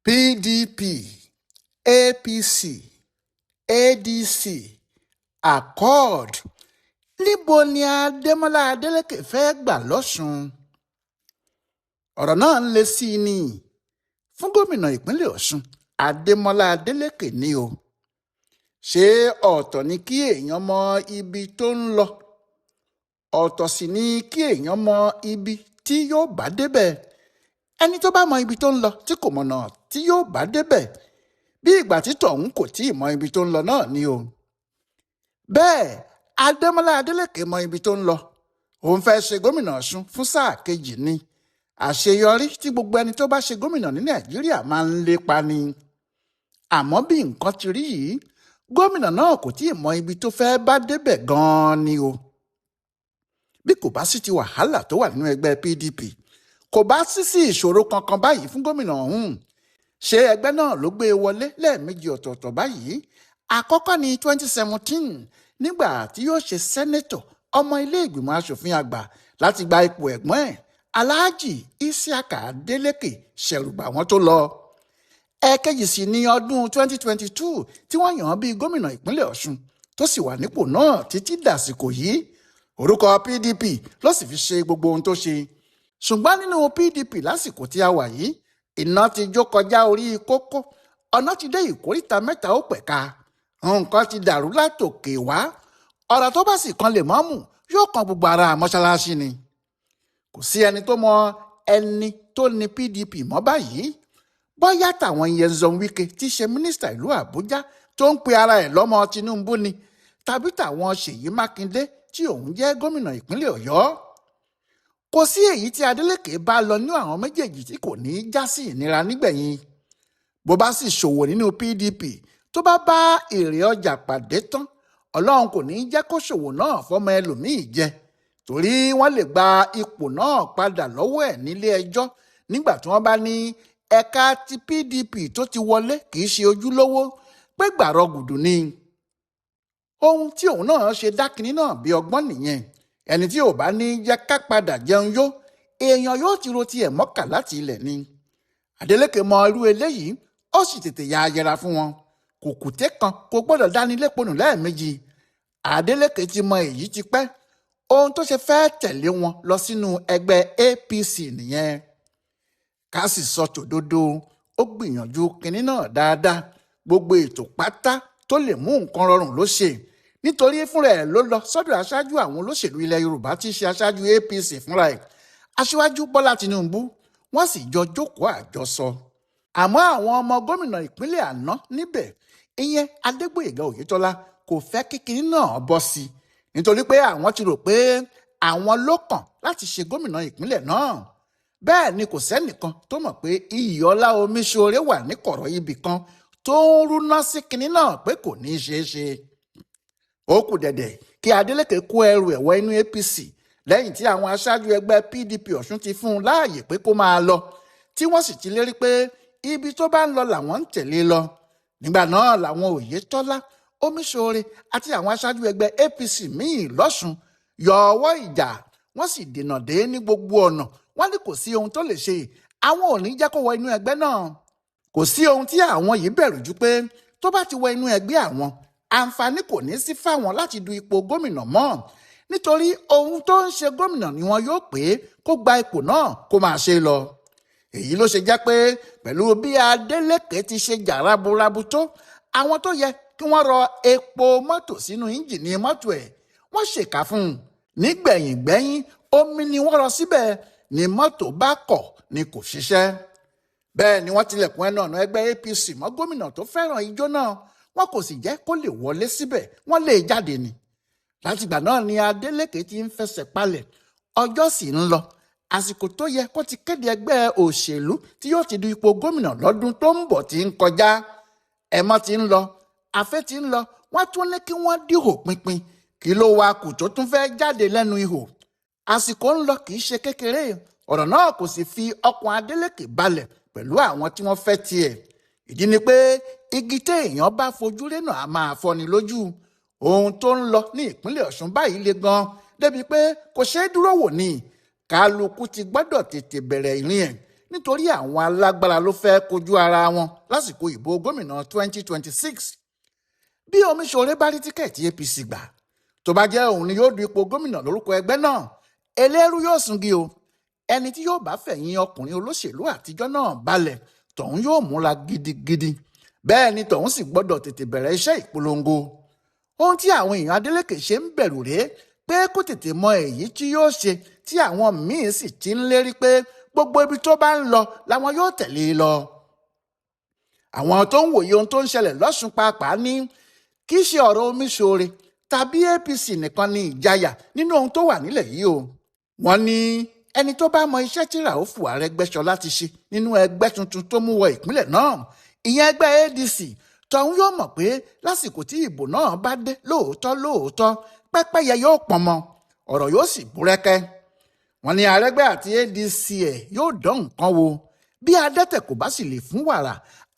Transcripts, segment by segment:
PDP, APC, ADC, Accord. Níbo ni Ademọla Adeleke fẹ́ gbà lọ́sùn? Ọ̀rọ̀ náà ń le sí i ni fún gómìnà ìpínlẹ̀ Ọ̀ṣun Ademọla Adeleke ni o. Ṣé ọ̀tọ̀ ni kí èèyàn mọ ibi tó ń lọ, ọ̀tọ̀ sì ni kí èèyàn mọ ibi tí yóò bá débẹ̀. Ẹni tó bá mọ ibi tó ń lọ tí kò mọ̀nà tí yóò bá débẹ̀, bí ìgbà tí tọ̀hún kò tí ì mọ ibi tó ń lọ náà ni o. Bẹ́ẹ̀ Ademọla Adeleke mọ ibi tó ń lọ. Òun fẹ́ ṣe gómìnà Ọ̀ṣun fún sáà kejì ni. Àṣeyọrí tí gbogbo ẹni tó bá ṣe gómìnà ní Nàìjíríà máa ń lépa ni. Àmọ́ bí nǹkan ti rí yìí, gómìnà náà kò tí ì mọ ibi tó fẹ́ bá débẹ̀ gan-an ni o. Bí kò bá sí ti wàhálà tó wà nínú ẹgbẹ́ PDP, kò bá sí ìṣòro kankan báyìí fún gómìnà ọ̀hún. Ṣé ẹgbẹ́ náà ló gbé e wọlé lẹ́ẹ̀mejì ọ̀tọ̀ọ̀tọ̀ báyìí? Àkọ́kọ́ ní 2017 nígbà tí yóò ṣe sẹ́nẹ́tọ̀ ọmọ ilé ìgbìmọ̀ asòfin àgbà láti gba ipò ẹ̀gbọ́n ẹ̀ Alhaji Isiaka Adeleke ṣẹ̀rùbà wọn tó lọ. Ẹ̀kejì sì ní ọdún 2022 tí wọ́n yàn án bíi gómìnà ìpínlẹ̀ Ọ̀ṣun tó sì wà nípò náà títí dàsìkò yìí. Orúkọ PDP ló sì fi ṣe gbogbo ohun tó ṣe. Ṣùgbọ́n nínú PDP lásìkò tí a wà yìí, iná ti jó kọjá orí kókó, ọ̀nà ti dé ìkóríta mẹ́ta ó pẹ̀ka, nǹkan ti dàrú látòkè wá. Ọ̀rọ̀ tó bá sì kan lèmọ́mù yóò kan gbogbo ara mọ́ṣáláṣí ni. Kò sí ẹni tó mọ ẹni tó ní PDP mọ́ báyìí. Bóyá tàwọn Nyesom Wike tí í ṣe mínísítà ìlú Àbújá tó ń pe ara ẹ̀ lọ́mọ Tinubu ni, tàbí tàwọn Ṣèyí Mákindé tí òun jẹ́ gómìnà ìpínlẹ̀ Ọ̀yọ́. Kò sí èyí tí Adeleke bá lọ ní àwọn méjèèjì tí kò ní í já sí ìnira nígbẹ̀yìn. Bó bá sì ṣòwò nínú PDP tó bá bá èrè ọjà pàdé tán, Ọlọ́run kò ní í jẹ́ kó ṣòwò náà fọmọ ẹlòmíì jẹ, torí wọ́n lè gba ipò náà padà lọ́wọ́ ẹ̀ nílé ẹjọ́ nígbà tí wọ́n bá ní ẹ̀ka ti PDP tó ti wọlé kì í ṣe ojúlówó, pé gbàrọ̀ gùdù ni. Ohun tí òun náà ṣe dákinní náà bí ọgbọ́n nìyẹn. Ẹni tí ò bá ní jẹ́ ká padà jẹun yó, èèyàn yóò ti ro tiẹ̀ mọ́kà láti ilẹ̀ ni. Adeleke mọ irú eléyìí, ó sì tètè ya yẹra fún wọn. Kùkùté kan kò gbọ́dọ̀ dání léponù lẹ́ẹ̀mejì. Adeleke ti mọ èyí ti pẹ́. Ohun tó ṣe fẹ́ tẹ̀lé wọn lọ sínú ẹgbẹ́ APC nìyẹn. Ká sì sọ tòdodo, ó gbìyànjú kinní náà dáadáa. Gbogbo ètò pátá tó lè mú nǹkan rọrùn ló ṣe. Nítorí fúnra ẹ̀ ló lọ sọ́dọ̀ aṣáájú àwọn olóṣèlú ilẹ̀ Yorùbá tí í ṣe aṣáájú APC fúnra ẹ̀, Aṣíwájú Bọ́lá Tinubu. Wọ́n sì jọ jókòó àjọsọ. Àmọ́ àwọn ọmọ gómìnà ìpínlẹ̀ àná níbẹ̀, ìyẹn Adégbóyèga Oyètọ́lá, kò fẹ́ kí kinní náà bọ́ sí i, nítorí pé àwọn ti rò pé àwọn ló kàn láti ṣe gómìnà ìpínlẹ̀ náà. Bẹ́ẹ̀ ni kò sẹ́nìkan tó mọ̀ pé Iyọ̀lá Omiṣore wà ní kọ̀rọ̀ ibì kan tó ń rúná sí kinní náà pé kò ní í ṣeé ṣe. Ó kù dẹ̀dẹ̀ kí Adeleke kó ẹrù ẹ̀ wọ inú APC lẹ́yìn tí àwọn aṣáájú ẹgbẹ́ PDP Ọ̀ṣun ti fún un láàyè pé kó máa lọ, tí wọ́n sì ti lérí pé ibi tó bá ń lọ làwọn ń tẹ̀lé lọ. Nígbà náà làwọn Oyètọ́lá, Omiṣore àti àwọn aṣáájú ẹgbẹ́ APC míì lọ́ṣun yọ ọwọ́ ìjà, wọ́n sì dènà dé ní gbogbo ọ̀nà. Wọ́n ní kò sí ohun tó lè ṣe, àwọn ò ní jẹ́ kó wọ inú ẹgbẹ́ náà. Kò sí ohun tí àwọn yìí bẹ̀rù jù pé tó bá ti wọ inú ẹgbẹ́ àwọn, àǹfààní kò ní sí fáwọn láti du ipò gómìnà mọ́, nítorí ohun tó ń ṣe gómìnà ni wọn yóò pé kó gba ipò náà kó máa ṣe lọ. Èyí ló ṣe jẹ́ pé pẹ̀lú bí Adeleke ti ṣe jà raburabu tó, àwọn tó yẹ kí wọ́n rọ epo mọ́tò sínú íńjìnì mọ́tò ẹ̀, wọ́n ṣèkà fún un. Nígbẹ̀yìngbẹ́yìn omi ni wọ́n rọ síbẹ̀, ni mọ́tò bá kọ̀ ni kò ṣiṣẹ́. Bẹ́ẹ̀ ni wọ́n tilẹ̀kùn ẹnu ọ̀nà ẹgbẹ́ APC mọ́ gómìnà tó fẹ́ràn ijó náà, wọn kò sì jẹ́ kó lè wọlé síbẹ̀, wọ́n lé e jáde ni. Látìgbà náà ni Adeleke ti ń fẹsẹ̀ palẹ̀, ọjọ́ sì ń lọ. Àsìkò tó yẹ kó ti kéde ẹgbẹ́ òṣèlú tí yóò ti du ipò gómìnà lọ́dún tó ń bọ̀ ti ń kọjá. Ẹ̀mọ́ ti ń lọ, àfẹ́ ti ń lọ, wọ́n tún ní kí wọ́n dìhò pinpin. Kí ló wá kù tó tún fẹ́ jáde lẹ́nu ihò? Àsìkò ń lọ kì í ṣe kékeré. Ọ̀rọ̀ náà kò sì fi ọkàn Adeleke balẹ̀ pẹ̀lú àwọn tí wọ́n fẹ́ tiẹ̀. Ìdí ni pé igi téèyàn bá fojú rénà á máa fọ́ni lójú. Ohun tó ń lọ ní ìpínlẹ̀ Ọ̀ṣun báyìí le gan, débi pé kò ṣeé dúró wò ni. Kálukú ti gbọ́dọ̀ tètè bẹ̀rẹ̀ ìrìn ẹ̀, nítorí àwọn alágbára ló fẹ́ kojú ara wọn lásìkò ìbò gómìnà 2026. bí Omiṣore bá rí tíkẹ́ẹ̀tì APC gbà tó bá jẹ́ òun ni yóò du ipò gómìnà lórúkọ ẹgbẹ́ náà, eléérú yóò sungi o. ẹni tí yóò bá fẹ̀yìn ọkùnrin olóṣèlú àtijọ́ náà balẹ̀ tọ̀hún yóò múra gidigidi, bẹ́ẹ̀ ni tọ̀hún sì gbọ́dọ̀ tètè bẹ̀rẹ̀ iṣẹ́ ìpolongo. ohun tí àwọn èèyàn Adeleke ṣe ń bẹ̀rù rèé pé kó tètè mọ èyí tí yóò ṣe, tí àwọn míín sì ti ń lérí pé gbogbo ibi tó bá ń lọ làwọn yóò tẹ̀lé e lọ. àwọn tó ń wòye ohun tó ń ṣẹlẹ̀ lọ́sùn pàápàá ní kì í ṣe ọ̀rọ̀ Omiṣore tàbí APC nìkan ni ìjayà nínú ohun tó wà nílẹ̀ yìí o. wọ́n ní ẹni tó bá mọ iṣẹ́ tí Ràúfù Arẹ́gbẹ́ṣọlá ti ṣe nínú ẹgbẹ́ tuntun tó mú wọ ìpínlẹ̀ náà, ìyẹn ẹgbẹ́ ADC, tọ̀hún yóò mọ̀ pé lásìkò tí ìbò náà bá dé lóòótọ́ pẹ́pẹ́yẹ yóò pọnmọ, ọ̀rọ̀ yóò sì búrẹ́kẹ́. wọ́n ní Arẹ́gbẹ́ àti ADC ẹ̀ yóò dán nǹkan wo. bí adẹ́tẹ̀ kò bá sì lè fún wàrà,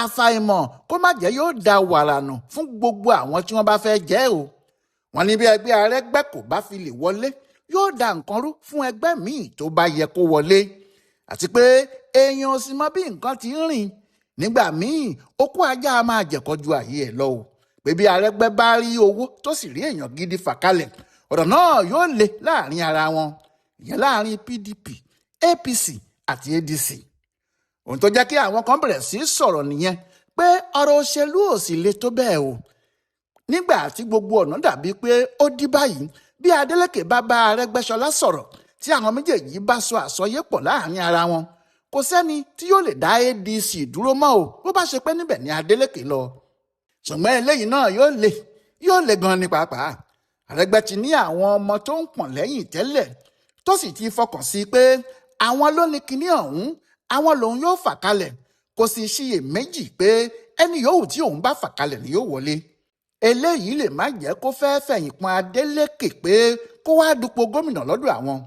àfàìmọ̀ kó má jẹ́ yóò da wàrà nù fún gbogbo àwọn tí wọ́n bá fẹ́ jẹ́ o. wọ́n ní bí ẹgbẹ́ Arẹ́gbẹ́ kò bá fi lè wọlé, yóò da nǹkan rú fún ẹgbẹ́ míì tó bá yẹ kó wọlé. àti pé èèyàn ò sì mọ bí nǹkan ti ń rìn. nígbà míì okú ajá a máa jẹ̀kọ́ ju àyè ẹ̀ lọ o. pé bí Arẹ́gbẹ́ bá rí owó tó sì rí èèyàn gidi fà kalẹ̀, ọ̀rọ̀ náà yóò le láàrin ara wọn, ìyẹn láàrin PDP, APC àti ADC. ohun tó jẹ́ kí àwọn kan bẹ̀rẹ̀ sí sọ̀rọ̀ nìyẹn pé ọ̀rọ̀ òṣèlú ò sì le tó bẹ́ẹ̀ o. nígbà tí gbogbo ọ̀nà dàbí pé ó dí báyìí, bí Adeleke bá bá Arẹ́gbẹ́ṣọlá sọ̀rọ̀ tí àwọn méjèèjì bá sọ àsọyépọ̀ láàrin ara wọn, kò sẹ́ni tí yóò lè dá ADC dúró mọ́ o, bó bá ṣe pé níbẹ̀ ni Adeleke lọ. ṣùgbọ́n eléyìí náà yóò le gan ni pàápàá. Arẹ́gbẹ́ ti ní àwọn ọmọ tó ń pọ̀n lẹ́yìn tẹ́lẹ̀, tó sì ti fọkàn sí pé àwọn ló ní kinní ọ̀hún, àwọn lòun yóò fà kalẹ̀. kò sì ṣiyèméjì pé ẹni yòówù tí òun bá fà kalẹ̀ ni yóò wọlé. eléyìí lè má jẹ́ kó fẹ́ẹ́ fẹ̀yìn pọn Adeleke pé kó wá dupò gómìnà lọ́dọ̀ àwọn.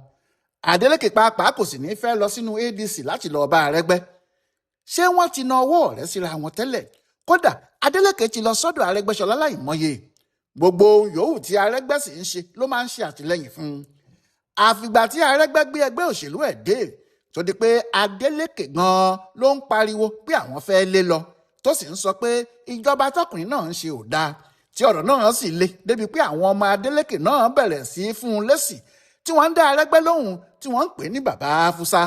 Adeleke pàápàá kò sì ní fẹ́ lọ sínú ADC láti lọ bá Arẹ́gbẹ́. ṣé wọ́n ti na ọwọ́ rẹ̀ síra wọn tẹ́lẹ̀? kódà Adeleke ti lọ sọ́dọ̀ Arẹ́gbẹ́ṣọlá láìmọye. gbogbo yòówù tí Arẹ́gbẹ́ sì ń ṣe ló máa ń ṣe àtìlẹ́yìn fún un. àfìgbà tí Arẹ́gbẹ́ gbé ẹgbẹ́ òṣèlú ẹ̀ dé tó di pé Adeleke gan-an ló ń pariwo pé àwọn fẹ́ lé lọ, tó sì ń sọ pé ìjọba tọkùnrin náà ń ṣe ò dáa, tí ọ̀rọ̀ náà sì le débi pé àwọn ọmọ Adeleke náà bẹ̀rẹ̀ sí í fún un lésì, tí wọ́n ń dá Arẹ́gbẹ́ lóhùn, tí wọ́n ń pè ní bàbá Fúsá.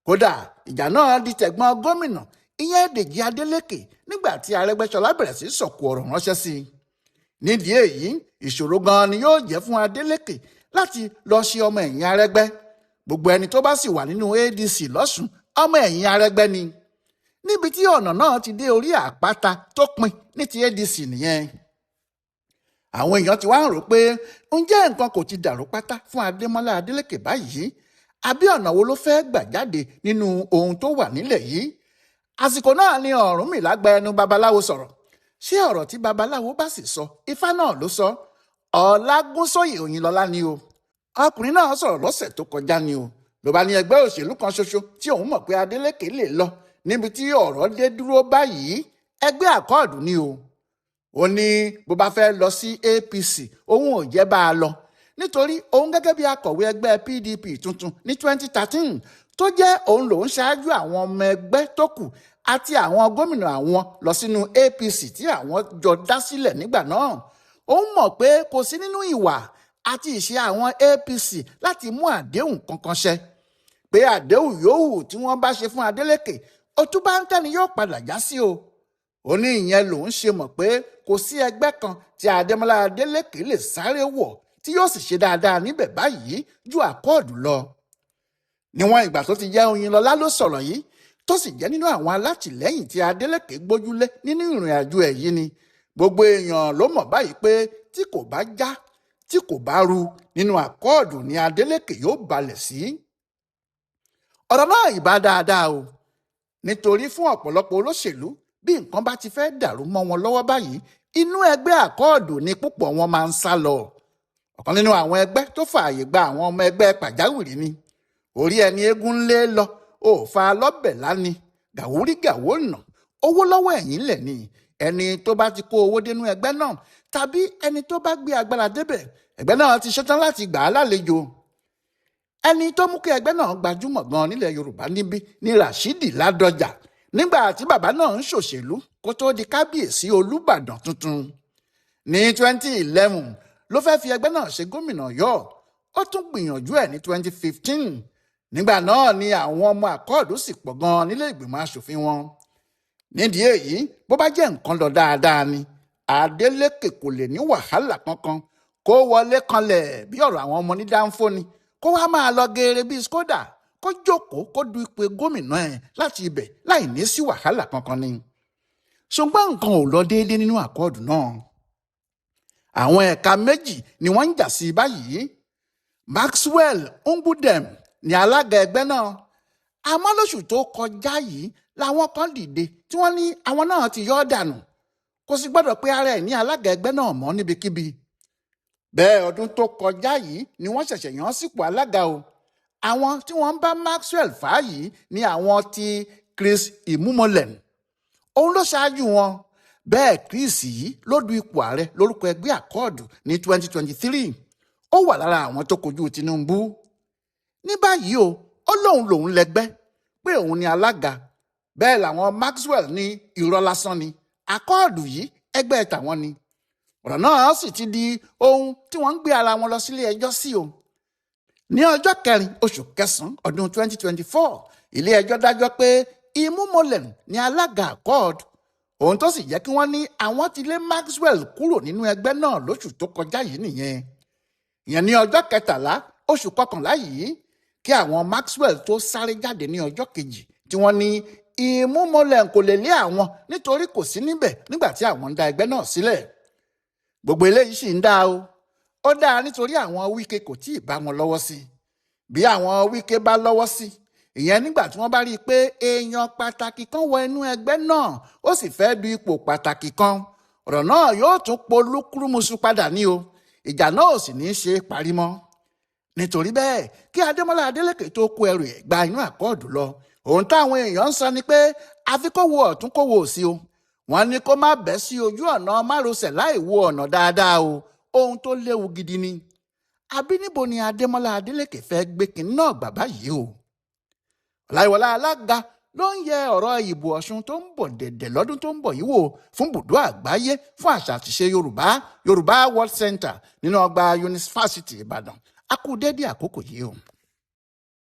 kódà ìjà náà di tẹ̀gbọ́n gómìnà, ìyẹn Dèjì Adeleke, nígbà tí Arẹ́gbẹ́ṣọlá bẹ̀rẹ̀ sí sọ̀kò ọ̀rọ̀ ránṣẹ́ sí i. nídìí èyí, ìṣòro gan-an ni yóò jẹ́ fún Adeleke láti lọ ṣe ọmọ ẹ̀yìn Arẹ́gbẹ́. gbogbo ẹni tó bá sì wà nínú ADC lọ́sùn, ọmọ ẹ̀yìn Arẹ́gbẹ́ ni. níbi tí ọ̀nà náà ti dé orí àpáta tó pin ní ti ADC nìyẹn. àwọn èèyàn ti wá ń rò pé ǹjẹ́ nǹkan kò ti dàrú pátá fún Ademọla Adeleke báyìí, àbí ọ̀nà wo ló fẹ́ gbà jáde nínú ohun tó wà nílẹ̀ yìí. àsìkò náà ni Ọ̀rúnmìlà gba ẹnu babaláwo sọ̀rọ̀. ṣé ọ̀rọ̀ tí babaláwo bá sì sọ, Ifá náà ló sọ? Ọlágúnsóyè Òyìnlọ́lá ni o. ọkùnrin náà sọ̀rọ̀ lọ́sẹ̀ tó kọjá ni o. ló bá ní ẹgbẹ́ òṣèlú kan ṣoṣo tí òun mọ̀ pé Adeleke lè lọ níbi tí ọ̀rọ̀ dé dúró báyìí, ẹgbẹ́ àkọọ̀dù ni o. ó ní bó bá fẹ́ lọ sí APC, òun ò jẹ́ bá a lọ, nítorí òun gẹ́gẹ́ bí akọ̀wé ẹgbẹ́ PDP tuntun ní 2013 tó jẹ́ òun lòún ṣáájú àwọn ọmọ ẹgbẹ́ tó kù àti àwọn gómìnà àwọn lọ sínú APC tí àwọn jọ dá sílẹ̀ nígbà náà. òun mọ̀ pé kò sí nínú ìwà àti ìṣe àwọn APC láti mú àdéhùn kankan ṣẹ, pé àdéhùn yòówù tí wọ́n bá ṣe fún Adeleke, òtún bá ń tẹ́ni yóò padà já sí o. ó ní ìyẹn lòun ṣe mọ̀ pé kò sí ẹgbẹ́ kan tí Ademọla Adeleke lè sáré wọ̀ tí yóò sì ṣe dáadáa níbẹ̀ báyìí ju àkọọ̀dù lọ. níwọ̀n ìgbà tó ti jẹ́ Oyinlọ́lá ló sọ̀rọ̀ yìí, tó sì jẹ́ nínú àwọn alátìlẹ́yìn tí Adeleke gbójúlé nínú ìrìn àjò ẹ̀ yìí ni. gbogbo èèyàn ló mọ̀ báyìí pé tí kò bá já, tí kò bá ru, nínú àkọọ̀dù ni Adeleke yóò balẹ̀ sí. ọ̀rọ̀ náà ìbá dáadáa o, nítorí fún ọ̀pọ̀lọpọ̀ olóṣèlú, bí nǹkan bá ti fẹ́ dàrú mọ́ wọn lọ́wọ́ báyìí, inú ẹgbẹ́ àkọọ̀dù ni púpọ̀ wọn máa ń sá lọ. ọ̀kan nínú àwọn ẹgbẹ́ tó fààyè gba àwọn ọmọ ẹgbẹ́ pàjáwìrì ni. orí ẹni eégún lé lọ, òòfà lọ́bẹ̀ láni, gàwúrí gàwó nà, owó lọ́wọ́ ẹ̀yìn lẹ̀ ni. ẹni tó bá ti kó owó dénú ẹgbẹ́ náà, tàbí ẹni tó bá gbé agbára débẹ̀, ẹgbẹ́ náà ti ṣetán láti gbà á lálejò. ẹni tó mú kí ẹgbẹ́ náà gbajúmọ̀ gan nílẹ̀ Yorùbá níbí ní Rashidi Ládọjà nígbà tí bàbá náà ń ṣòṣèlú kó tó di kábíyèsí Olúbàdàn tuntun. Ní 2011 ló fẹ́ fi ẹgbẹ́ náà ṣe gómìnà Ọ̀yọ́. Ó tún gbìyànjú ẹ̀ ní 2015. Nígbà náà ni àwọn ọmọ àkọọ̀dù sì pọ̀ gan nílé ìgbìmọ̀ asòfin wọn. Nídìí èyí, bó bá jẹ́ nǹkan lọ dáadáa ni Adeleke kò lè ní wàhálà kankan kó wọlé kanlẹ̀ bí ọ̀rọ̀ àwọn ọmọ ní dáńfó ni, kó wá máa lọ geere bíi Skoda, kó jókòó kó du ipò gómìnà ẹ̀ láti ibẹ̀ láì ní sí wàhálà kankan ni. Ṣùgbọ́n nǹkan ò lọ déédéé nínú àkọọ̀dù náà. Àwọn ẹ̀ka méjì ni wọ́n ń jà sí báyìí. Maxwell Ngudem ni alága ẹgbẹ́ náà. Àmọ́ lóṣù tó kọjá yìí làwọn kan dìde tí wọ́n ní àwọn náà ti yọ ọ́ dànù, kò sì gbọ́dọ̀ pé ara ẹ̀ ní alága ẹgbẹ́ náà mọ́ níbikíbi. Bẹ́ẹ̀ ọdún tó kọjá yìí ni wọ́n ṣẹ̀ṣẹ̀ yàn án sípò alága o. Àwọn tí wọ́n ń bá Maxwell fà á yìí ni àwọn ti Chris Imumolen. Òun ló ṣáájú wọn. Bẹ́ẹ̀ Chris yìí ló du ipò ààrẹ lórúkọ ẹgbẹ́ àkọọ̀dù ní 2023. Ó wà lára àwọn tó kojú Tinubu. Ní báyìí ó lòun lẹ́gbẹ́ pé òun ni alága. Bẹ́ẹ̀ làwọn Maxwell ní irọ́ lásán ni, àkọọ̀dù yìí ẹgbẹ́ tàwọn ni. Ọ̀rọ̀ náà sì ti di ohun tí wọ́n ń gbé ara wọn lọ sílé ẹjọ́ sí o. Ní ọjọ́ 4 oṣù kẹsàn-án ọdún 2024, ilé ẹjọ́ dájọ́ pé Imumolen ni alága àkọọ̀dù, ohun tó sì jẹ́ kí wọ́n ní àwọn ti lé Maxwell kúrò nínú ẹgbẹ́ náà lóṣù tó kọjá yìí nìyẹn. Ìyẹn ní ọjọ́ 13 oṣù kọkànlá yìí, kí àwọn Maxwell tó sáré jáde ní ọjọ́ kejì tí wọ́n ní Imumolen kò lè lé àwọn nítorí kò sí níbẹ̀ nígbà tí àwọn ń dá ẹgbẹ́ náà sílẹ̀. Gbogbo eléyìí sì ń dá o. Ó dáa nítorí àwọn Wike kò tíì bá wọn lọ́wọ́ sí. Bí àwọn Wike bá lọ́wọ́ sí, ìyẹn nígbà tí wọ́n bá rí i pé èèyàn pàtàkì kan wọ inú ẹgbẹ́ náà ó sì fẹ́ du ipò pàtàkì kan, ọ̀rọ̀ náà yóò tún polúkúrúmuṣu padà ní o. Ìjà náà ò sì ní í ṣe parí mọ́. Nítorí bẹ́ẹ̀, kí Ademọla Adeleke tó kó ẹrù ẹ̀ gba inú àkọọ̀dù lọ, ohun táwọn èèyàn ń sọ ni pé àfi kó wo ọ̀tún kó wo òsì o. Wọ́n ní kó má bẹ́ sí ojú ọ̀nà márosẹ̀ láì wo ọ̀nà dáadáa o. Ohun tó léwu gidi ni. Àbí níbo ni Ademọla Adeleke fẹ́ gbé kinní náà gbà báyìí o? Ọláyíwọlá alága ló ń yẹ ọ̀rọ̀ ìbò Ọ̀ṣun tó ń bọ̀ dẹ̀dẹ̀ lọ́dún tó ń bọ̀ yìí wò fún bùdó àgbáyé fún àṣà àtìṣe Yorùbá World Center nínú ọgbà Yunifásitì Ìbàdàn. A kú dédé àkókò yìí o.